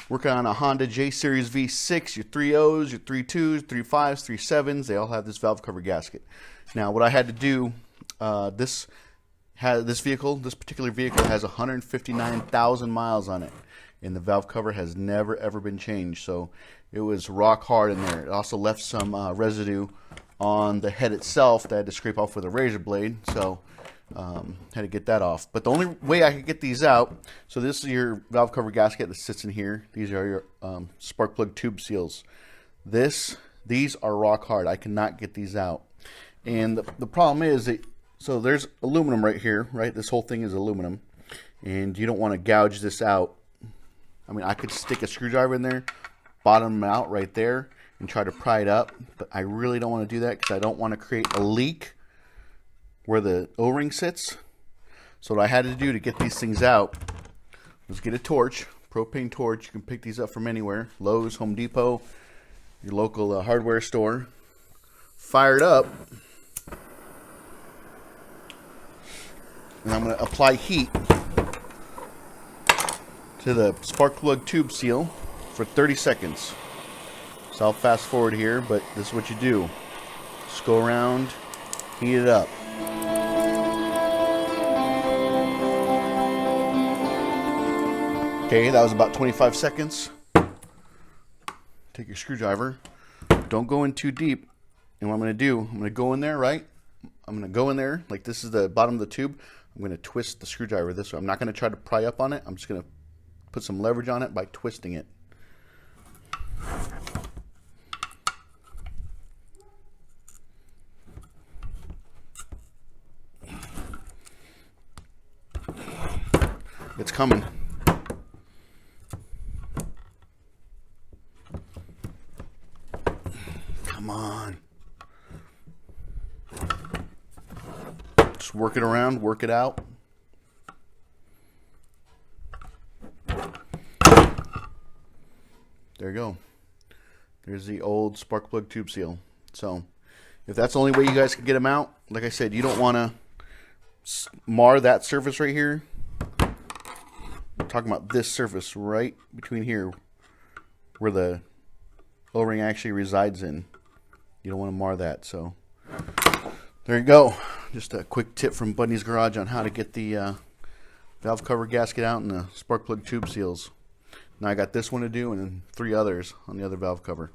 Working on a Honda J Series V6, your 3.0s, your 3.2s, 3.5s, 3.7s, they all have this valve cover gasket. Now, what I had to do, this particular vehicle has 159,000 miles on it, and the valve cover has never ever been changed, so it was rock hard in there. It also left some residue on the head itself that I had to scrape off with a razor blade, so had to get that off. But the only way I could get these out, so this is your valve cover gasket that sits in here. These are your spark plug tube seals. These are rock hard. I cannot get these out, and the problem is that, so there's aluminum right here, right? This whole thing is aluminum, and you don't want to gouge this out. I mean, I could stick a screwdriver in there, bottom them out right there, and try to pry it up, but I really don't want to do that because I don't want to create a leak where the O-ring sits. So what I had to do to get these things out was get a torch, propane torch. You can pick these up from anywhere, Lowe's, Home Depot, your local hardware store. Fire it up, and I'm going to apply heat to the spark plug tube seal for 30 seconds. So I'll fast forward here, but this is what you do. Just go around, heat it up. Okay, that was about 25 seconds. Take your screwdriver. Don't go in too deep. And what I'm going to do, I'm going to go in there, right? I'm going to go in there, like this is the bottom of the tube. I'm going to twist the screwdriver this way. I'm not going to try to pry up on it. I'm just going to put some leverage on it by twisting it. It's coming. Come on. Just work it around, work it out. There you go. There's the old spark plug tube seal. So, if that's the only way you guys can get them out, like I said, you don't want to mar that surface right here. I'm talking about this surface right between here where the O-ring actually resides in. You don't want to mar that. So there you go. Just a quick tip from Bundys Garage on how to get the valve cover gasket out and the spark plug tube seals. Now I got this one to do and then 3 others on the other valve cover.